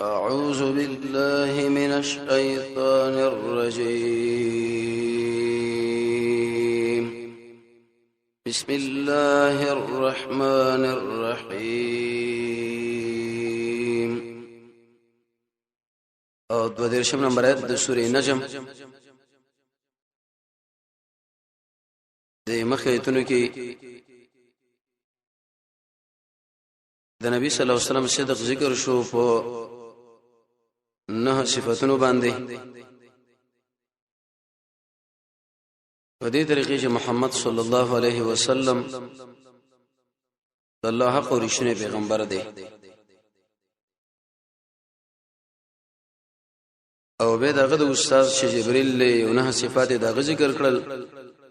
أعوذ بالله من الشيطان الرجيم. بسم الله الرحمن الرحيم. او 22 نمبر آیت د سورې نجم د مخکې آیتونو کې د نبی صلی الله علیه وسلم صدق ذکر شو په نه صفاتونو باندې په دې طریقې چې محمد صلی الله علیه وسلم د الله حق او رښتینی پیغمبر دی او به دغه د استاد چې جبرئیل له نه صفات دغه ذکر کړل.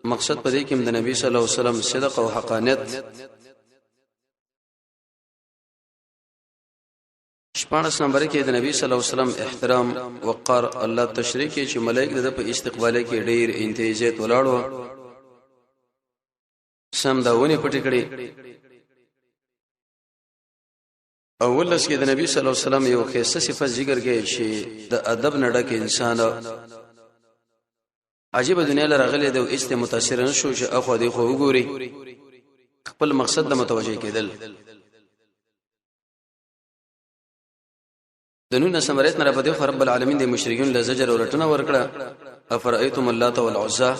مقصد په دې کې د نبی صلی الله علیه وسلم صدق او حقانیت. شپاړس نمبر کې د نبی صلی الله علیه وسلم احترام وقار الله تشریح کې چې ملائکه د په استقبال کې ډیر انتهاجات ولاړو سم داونه پټ کړي. اول اس کې د نبی صلی الله علیه وسلم یو خاصه صفت ذکر کې چې د ادب نه ډک انسان عجیب دنیا لرغله د است متاثر نشو چې اخو دې خو وګوري خپل مقصد د متوجه کېدل. د نون سمریت نه په دې رب العالمین د مشرکین له زجر او رټنه ورکړه. افرایتم اللات والعزى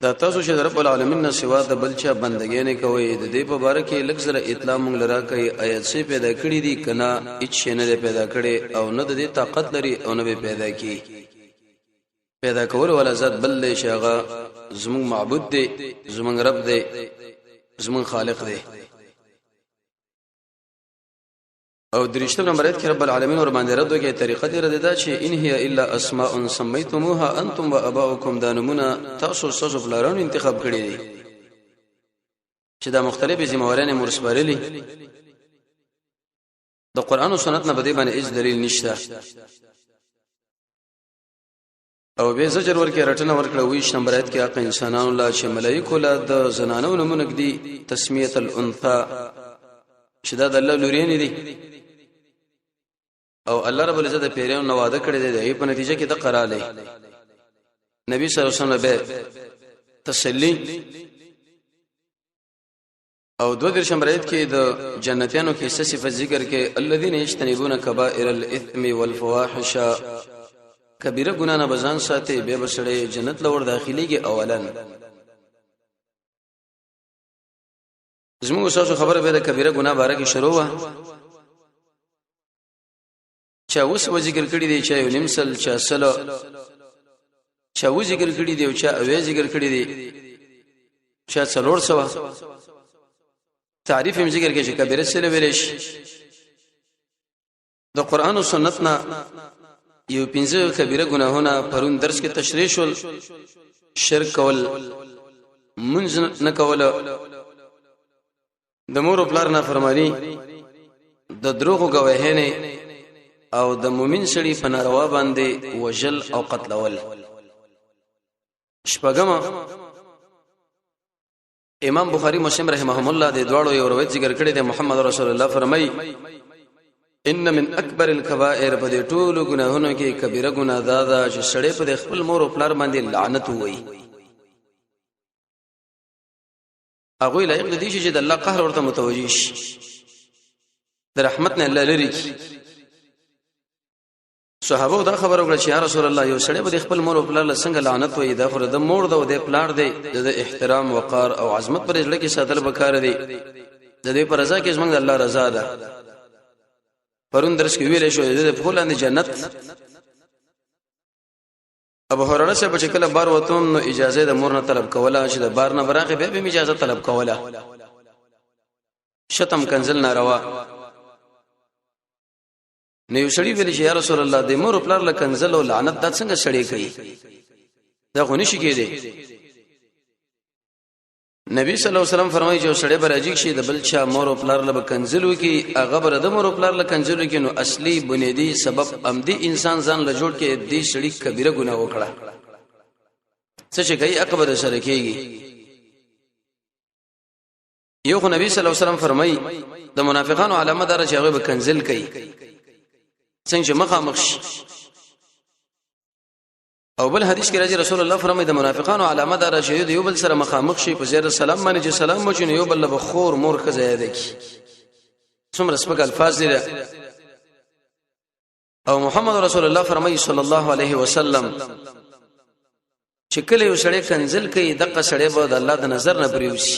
دا تاسو چې رب العالمین نه سوا د بلچا بندګۍ نه کوي د دې په باره کې لږ زره اطلاع مونږ لرا کوي آیات سي پیدا کړی دي کنا هیڅ نه پیدا کړي او نه د دې طاقت لري او نه پیدا کی پیدا کول ولا ذات بل شيغه زمون معبود دی زمون رب دی زمون خالق دی. او درشتم نمبر ایت کې رب العالمین ور باندې رد وکړي طریقه دې رد ده چې ان هي الا اسماء سميتموها انتم واباؤكم دانمنا تاسو سوسو بلارون انتخاب کړی دي چې دا مختلفې ذمہوارانه مرسبرلي د قران او سنت نه بده باندې هیڅ دلیل نشته. او به زجر ورکړي رټنه ورکړه ویش نمبر ایت کې حق انسانانو لا چې ملائکه لا د زنانو نمونه دي تسمیه الانثى چې دا د الله لورین دي او الله رب العزت پیرانو نو وعده کړی دی په نتیجه کې د قراله نبی صلی الله علیه وسلم به تسلی او دو درشم برایت کې د جنتیانو کې صفه ذکر کې الذين يجتنبون كبائر الاثم والفواحش کبیره ګناه نه بزان ساتي به بسړې جنت لور داخليږي. اولن زموږ ساسو خبره به د کبیره ګناه باره کې شروع وا چا اوس و ذکر کړی دی چا یو نمسل چا سلو چا و ذکر کړی دی او چا اوی ذکر کړی دی چا څلور سوا تعریف هم ذکر کې چې کبیره سره ویلش د قران او سنت نه یو پنځه کبیره ګناهونه پرون درس کې تشریح شول. شرک کول منځ نه کول د مور او پلار نه فرمانی د دروغ گواهینه او د مؤمن سړي په ناروا باندې وجل او قتل اول. شپږم امام بخاری مسلم رحمهم الله د دواړو یو روایت ذکر کړی دی. محمد رسول الله فرمای ان من اکبر الكبائر په دې ټولو ګناهونو کې کبیره ګناه ده چې سړی په خپل مور او پلار باندې لعنت وایي. هغه لایق دي چې د الله قهر ورته متوجي شي د رحمت نه الله لري. صحابه دا خبر وکړه چې یا رسول الله یو سړی به خپل مور او پلار له څنګه لعنت وایي دا خو د مور د ودې پلار دی د احترام وقار او عظمت پر ځل کې ساتل وکړه دی د دې پر رضا کې څنګه الله رضا ده. پرون درس کې ویل شو د فلان جنت ابو هريره سے بچ کله بار وتم نو اجازه د مور نه طلب کوله چې د بار نه براغه به اجازه طلب کوله. شتم کنزل ناروا نه یو سړی ویل چې یا رسول الله د مور پلار له کنزل او لعنت د څنګه سړی کوي دا غونی شي کېده. نبی صلی الله علیه وسلم فرمایي چې سړی براجیک شي د بل چا مور او پلار له کنزل وکي هغه بر د مور او پلار له کنزل وکي نو اصلي بنیادی سبب امدي انسان ځان له جوړ کې دې سړی کبیره ګناه وکړه څه چې کوي عقبه سره کېږي. یو خو نبی صلی الله علیه وسلم فرمایي د منافقانو علامه دار چې هغه به کنزل کوي څنګه چې مخامخ شي او بل حدیث کې راځي رسول الله فرمایي د منافقانو علامه دار چې یو بل سره مخامخ شي په زیر سلام باندې چې سلام وچنه یو بل له خور مور خزه یاد کی څومره سپک الفاظ دي او محمد رسول الله فرمایي صلی الله علیه وسلم چې کله یو سړی کنزل کوي دغه سړی به د الله د نظر نه پریوسي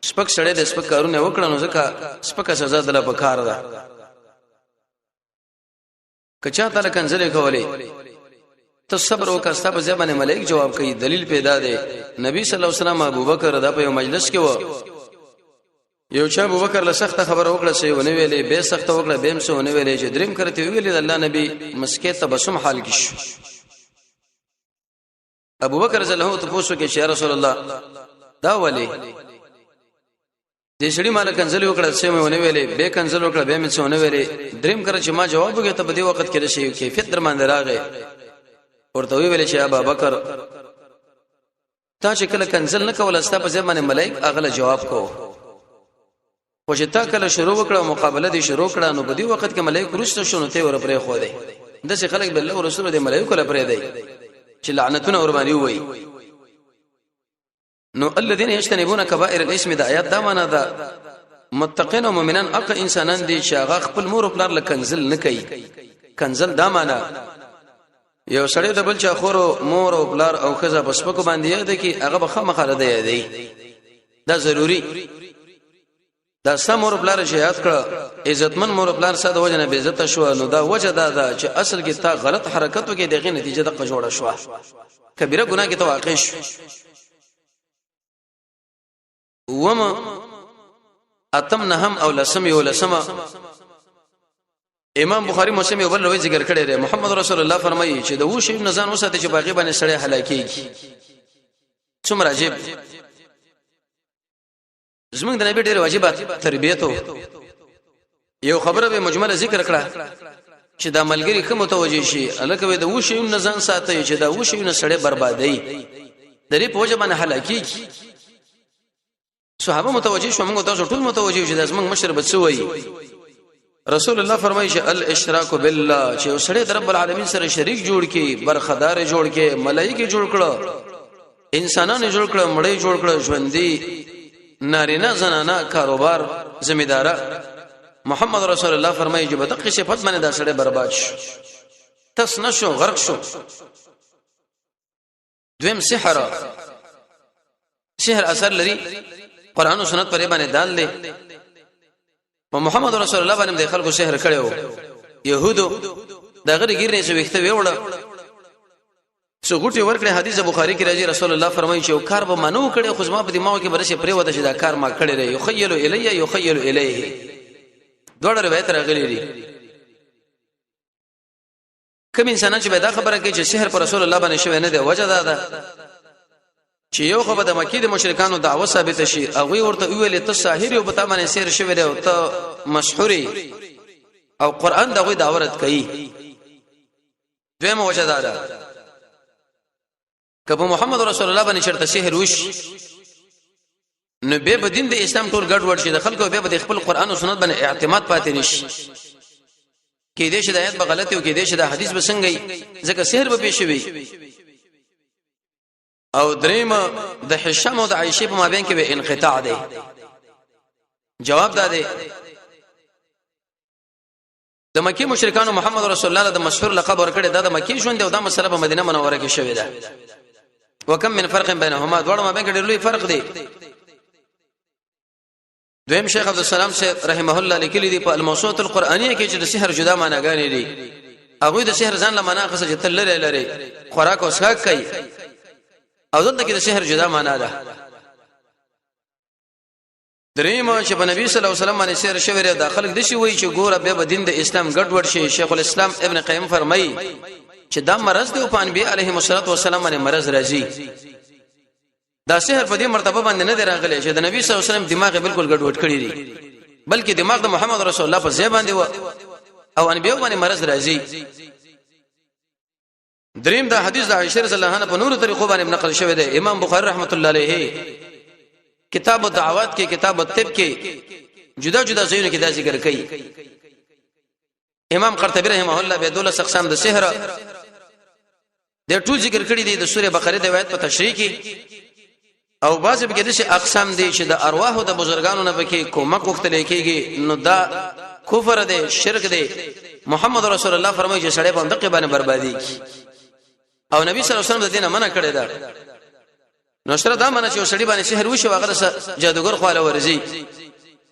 سپک سړی د سپک کارونه وکړنو ځکه سپک سزا دله پکار ده کچا تعالی کنزل کولې ته صبر وکړه په ځبانه ملائک جواب کوي دلیل پیدا دی نبی صلی الله علیه وسلم ابوبکر دا په مجلس کې و یو چا ابوبکر له سخت خبر وکړه چې ونه ویلې به سخت وکړه به هم څه ونه ویلې چې دریم کرته ویلې الله نبی مسکه تبسم حال کې شو ابوبکر رضی الله عنه پوښتنه کې یا رسول الله دا ولی دې سړي مال کنزل وکړه چې مې ونه ویلې به کنزل وکړه به مې څه ونه ویلې دریم کړ چې ما جواب وکړ ته په دې وخت کې شي کیفیت در باندې راغی ورته ویل چې ابوبکر تا چې کله کنزل نه کول استا په ځمانه ملائک اغله جواب کو خو چې تا کله شروع وکړه مقابله دې شروع کړه نو په دې وخت کې ملائک رښت شونه ته ور پرې خو دې د څه خلک بالله او رسول دې ملائکه لپاره دی چې لعنتونه اور باندې وای نو الذين يجتنبون كبائر الاسم د آیات دا معنا ده متقین او مؤمنان اق انسانان دي چې هغه خپل مور او پلار لکنزل نه کوي کنزل دا معنا یو سړی د بل چا خور مور او پلار او خزه په سپکو باندې یاد کی هغه به خامخاله دی دی دا ضروری دا سم مور پلار شهادت کړه عزتمن مور پلار ساده وجنه به عزت شو نو دا وجه دا چې اصل کې تا غلط حرکت وکړي دغه نتیجه د جوړه شو کبیره ګناه کې تو واقع شو وما اتم نهم او لسم یو لسم امام بخاری مسلم یو بل روي ذکر کړی دی محمد رسول الله فرمایي چې د وشي نزان وساته چې باغی باندې سړی هلاکیږي څومره عجیب زمونږ د نبی ډېر واجبات تربیته یو خبره به مجمله ذکر کړه چې د عملګری کوم متوجي شي الکه د وشي نزان ساتي چې د وشي نه سړی بربادي درې په وجه باندې هلاکیږي صحابه متوجي شو موږ تاسو ټول متوجي شو د زمونږ مشر بچوي رسول الله فرمایي چې الاشراک بالله چې سړی د رب العالمین سره شریک جوړ کې برخدار جوړ کې ملائکه جوړ کړه انسانانه جوړ کړه مړی جوړ کړه ژوندۍ نارینه زنانه کاروبار زمیداره محمد رسول الله فرمایي چې بدقه صفات باندې دا سړی برباد شو تس نشو غرق شو دویم سحر اثر لري قران او سنت پرې باندې دال دي او محمد رسول الله باندې د خلکو سحر کړو يهودو دغه ګیرنې څه وخت ویوړه څو غټي ورکړه حدیث بخاری کې راځي رسول الله فرمایي چې کار به منو کړي خو ما په دماغ کې برشه پرې وته چې دا کار ما کړی دی یخیل الیه دوړ روایت راغلي دي کوم انسان چې به دا خبره کوي چې سحر پر رسول الله باندې شوی نه دی وجه ده چې یو خو به د مکی د مشرکانو دعوه ثابت شي هغه ورته ویل ته ساحر او په تمانه سحر شوی دی او ته مشهوري او قران دغه دعوت کوي دویمه وجه ده کله محمد رسول الله باندې شرط سحر وش نو به دین د اسلام ټول ګډ وډ شي د خلکو به د خپل قران او سنت باندې اعتماد پاتې نشي کې دې شه د آیت به غلطي او کې دې شه د حدیث به څنګه ځکه سحر به پېښوي او دریم د هشام او د عائشه په مابین کې به انقطاع دی جواب ده د مکی مشرکانو محمد رسول الله د مشهور لقب ورکړی دا د مکی ژوند او د مسله په مدینه منوره کې شوې ده وکم من فرق بینهما دوړو مابین کې ډېر لوی فرق دی دویم شیخ عبد السلام سے رحمه الله لیکلی دی په الموسوعه القرآنیه کې چې د سحر جدا معناګانې دي هغه د سحر ځان لمنه خصه چې تل لري خوراک او څښاک کوي او دلته کې د سحر جدا معنا ده دریم چې په نبی صلی الله علیه وسلم باندې سحر شوی دی داخل دي شي وای چې ګوره به دین د اسلام ګډوډ شي شیخ الاسلام ابن قیم فرمایي چې دا مرض دی او په انبیاء علیهم الصلاه والسلام باندې مرض راځي دا سحر په دې مرتبه باندې نه دی راغلی چې د نبی صلی الله علیه وسلم دماغ بالکل ګډوډ کړی دی بلکې دماغ د محمد رسول الله په ځای باندې او انبیاء باندې مرض راځي دریم دا حدیث د عائشہ رضی الله عنها په نور طریقو باندې نقل شوی دی امام بخاری رحمت الله علیه کتاب الدعوات کې کتاب الطب کې جدا جدا ځایونه کې دا ذکر کړي. امام قرطبي رحمه الله به دولس اقسام د سحر د ټول ذکر کړي دي د سوره بقره د آیات په تشریح کې، او بعض به کې د اقسام دي چې د ارواح د بزرګانو نه پکې کومک وختل کېږي، نو دا کفر دی، شرک دی. محمد رسول الله فرمایي چې سړی په دقه باندې بربادي کی، او نبی صلی الله علیه وسلم د دینه منع کړی دا. نو سره دا منع چې سړی باندې سحر وشي هغه جادوګر خواله ورزي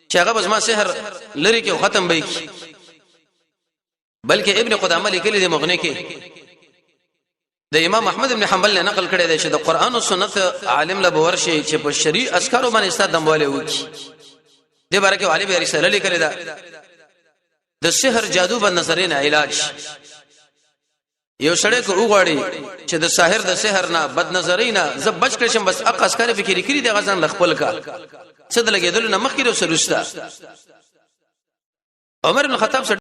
چې هغه بس ما سحر لری کې ختم به کی. بلکې ابن قدامه لیکلی دی مغنی کې د امام احمد ابن حنبل نه نقل کړی دی چې د قران او سنت عالم له ورشي چې په شریع اسکارو باندې استاد دمواله وکي. دې باره کې علی به رساله لیکلی دا د سحر جادو په نظرین علاج. یو سړی کو وغواړي چې د ساحر د سحر نه بد نظرینا زب بچ کړم، بس اق اسکار فکر کړی دی غزان خپل کا څه د لګیدل نه مخکې او سرستا. عمر بن خطاب